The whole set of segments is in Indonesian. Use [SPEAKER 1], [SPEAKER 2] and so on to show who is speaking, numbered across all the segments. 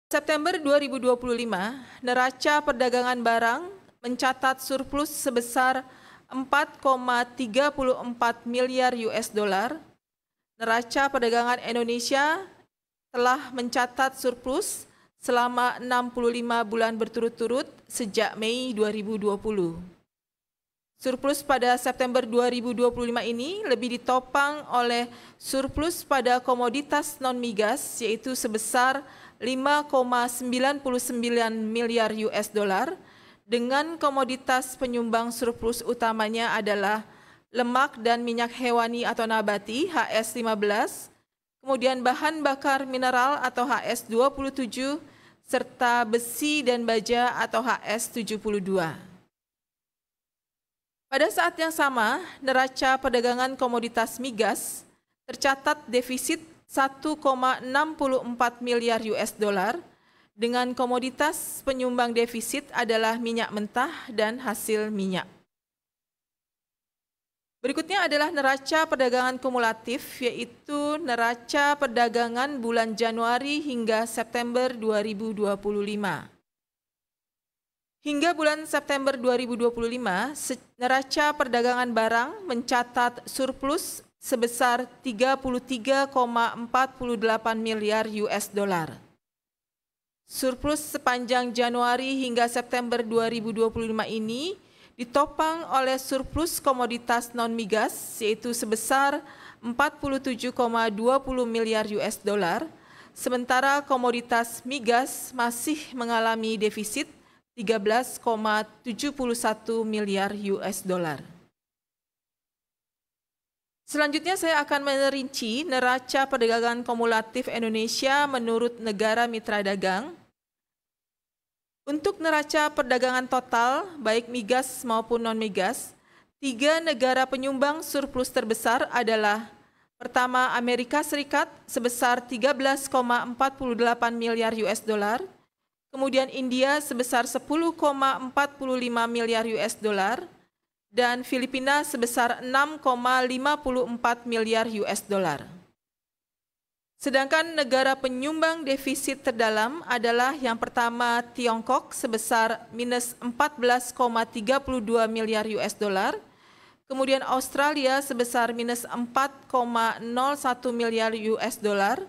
[SPEAKER 1] September 2025, neraca perdagangan barang mencatat surplus sebesar 4,34 miliar US dollar. Neraca perdagangan Indonesia telah mencatat surplus selama 65 bulan berturut-turut sejak Mei 2020. Surplus pada September 2025 ini lebih ditopang oleh surplus pada komoditas non-migas yaitu sebesar 5,99 miliar US dollar dengan komoditas penyumbang surplus utamanya adalah lemak dan minyak hewani atau nabati HS15, kemudian bahan bakar mineral atau HS27 serta besi dan baja atau HS72. Pada saat yang sama, neraca perdagangan komoditas migas tercatat defisit 1,64 miliar US dollar dengan komoditas penyumbang defisit adalah minyak mentah dan hasil minyak. Berikutnya adalah neraca perdagangan kumulatif, yaitu neraca perdagangan bulan Januari hingga September 2025. Hingga bulan September 2025, neraca perdagangan barang mencatat surplus sebesar 33,48 miliar US dollar. Surplus sepanjang Januari hingga September 2025 ini ditopang oleh surplus komoditas non-migas yaitu sebesar 47,20 miliar US dollar, sementara komoditas migas masih mengalami defisit 13,71 miliar US dollar. Selanjutnya saya akan merinci neraca perdagangan kumulatif Indonesia menurut negara mitra dagang. Untuk neraca perdagangan total, baik migas maupun non-migas, 3 negara penyumbang surplus terbesar adalah pertama Amerika Serikat sebesar 13,48 miliar US dollar, kemudian India sebesar 10,45 miliar US dollar, dan Filipina sebesar 6,54 miliar US dollar. Sedangkan negara penyumbang defisit terdalam adalah yang pertama Tiongkok sebesar minus 14,32 miliar US dollar, kemudian Australia sebesar minus 4,01 miliar US dollar,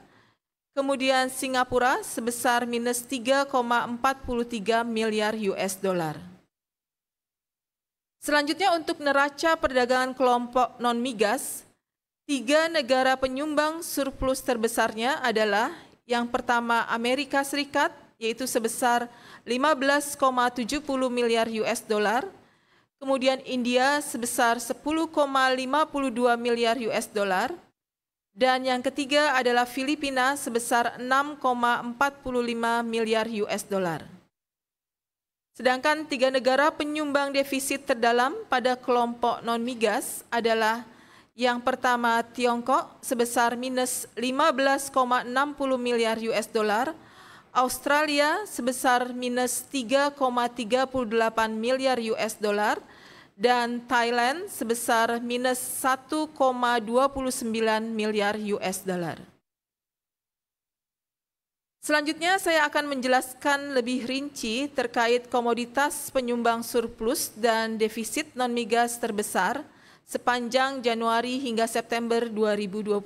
[SPEAKER 1] kemudian Singapura sebesar minus 3,43 miliar US dollar. Selanjutnya untuk neraca perdagangan kelompok non-migas, 3 negara penyumbang surplus terbesarnya adalah yang pertama Amerika Serikat yaitu sebesar 15,70 miliar US dollar, kemudian India sebesar 10,52 miliar US dollar, dan yang ketiga adalah Filipina sebesar 6,45 miliar US dollar. Sedangkan 3 negara penyumbang defisit terdalam pada kelompok non-migas adalah yang pertama Tiongkok sebesar minus 15,60 miliar US dollar, Australia sebesar minus 3,38 miliar US dollar, dan Thailand sebesar minus 1,29 miliar US dollar. Selanjutnya saya akan menjelaskan lebih rinci terkait komoditas penyumbang surplus dan defisit non-migas terbesar sepanjang Januari hingga September 2025.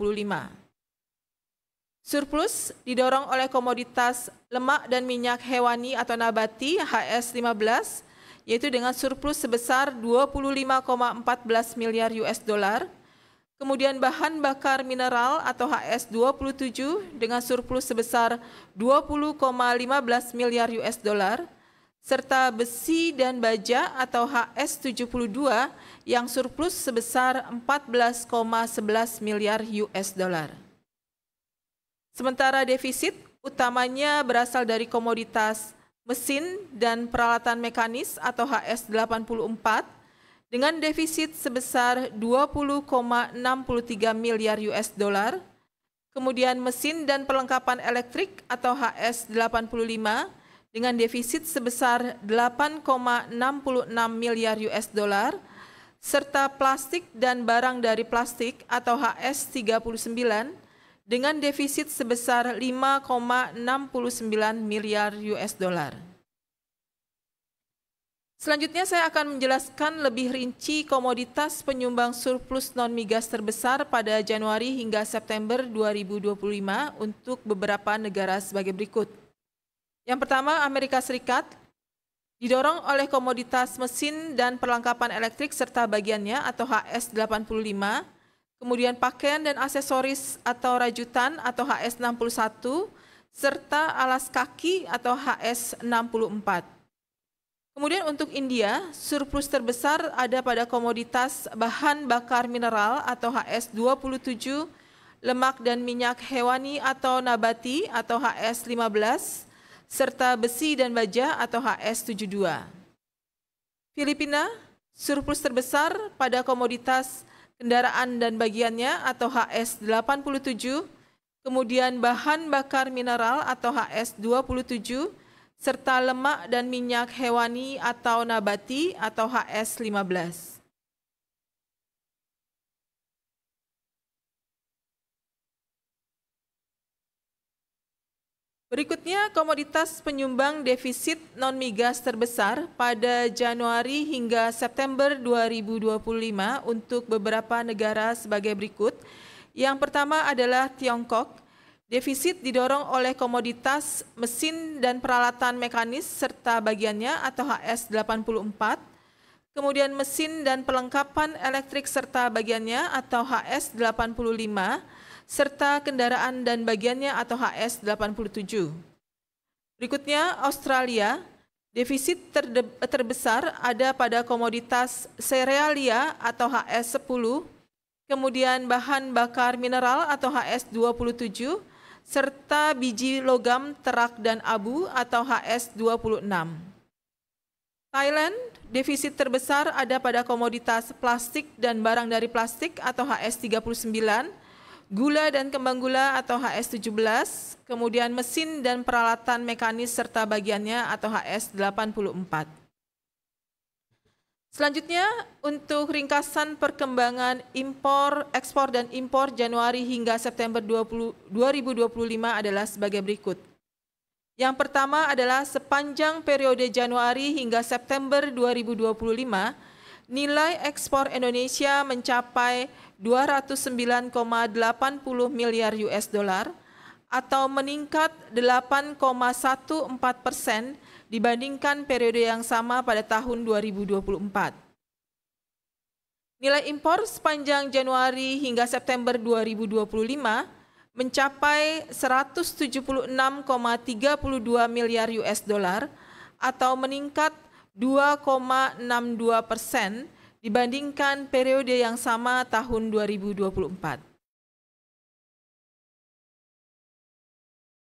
[SPEAKER 1] Surplus didorong oleh komoditas lemak dan minyak hewani atau nabati HS15 yaitu dengan surplus sebesar 25,14 miliar US dollar. Kemudian bahan bakar mineral atau HS27 dengan surplus sebesar 20,15 miliar US dollar, serta besi dan baja atau HS72 yang surplus sebesar 14,11 miliar US dollar. Sementara defisit utamanya berasal dari komoditas mesin dan peralatan mekanis atau HS84 dengan defisit sebesar 20,63 miliar US dollar, kemudian mesin dan perlengkapan elektrik atau HS85 dengan defisit sebesar 8,66 miliar US dollar, serta plastik dan barang dari plastik atau HS39 dengan defisit sebesar 5,69 miliar US dollar. Selanjutnya saya akan menjelaskan lebih rinci komoditas penyumbang surplus non-migas terbesar pada Januari hingga September 2025 untuk beberapa negara sebagai berikut. Yang pertama, Amerika Serikat didorong oleh komoditas mesin dan perlengkapan elektrik serta bagiannya atau HS85, kemudian pakaian dan aksesoris atau rajutan atau HS61, serta alas kaki atau HS64. Kemudian untuk India, surplus terbesar ada pada komoditas bahan bakar mineral atau HS27, lemak dan minyak hewani atau nabati atau HS15, serta besi dan baja atau HS72. Filipina, surplus terbesar pada komoditas kendaraan dan bagiannya atau HS87, kemudian bahan bakar mineral atau HS27, serta lemak dan minyak hewani atau nabati atau HS15. Berikutnya, komoditas penyumbang defisit non-migas terbesar pada Januari hingga September 2025 untuk beberapa negara sebagai berikut. Yang pertama adalah Tiongkok. Defisit didorong oleh komoditas mesin dan peralatan mekanis serta bagiannya atau HS84, kemudian mesin dan perlengkapan elektrik serta bagiannya atau HS85, serta kendaraan dan bagiannya atau HS87. Berikutnya Australia, defisit terbesar ada pada komoditas serealia atau HS10, kemudian bahan bakar mineral atau HS27, serta biji logam terak dan abu atau HS26. Thailand, defisit terbesar ada pada komoditas plastik dan barang dari plastik atau HS39, gula dan kembang gula atau HS17, kemudian mesin dan peralatan mekanis serta bagiannya atau HS84. Selanjutnya, untuk ringkasan perkembangan impor, ekspor dan impor Januari hingga September 2025 adalah sebagai berikut. Yang pertama adalah sepanjang periode Januari hingga September 2025, nilai ekspor Indonesia mencapai 209,80 miliar US dollar atau meningkat 8,14% dibandingkan periode yang sama pada tahun 2024. Nilai impor sepanjang Januari hingga September 2025 mencapai 176,32 miliar US dollar atau meningkat 2,62% dibandingkan periode yang sama tahun 2024.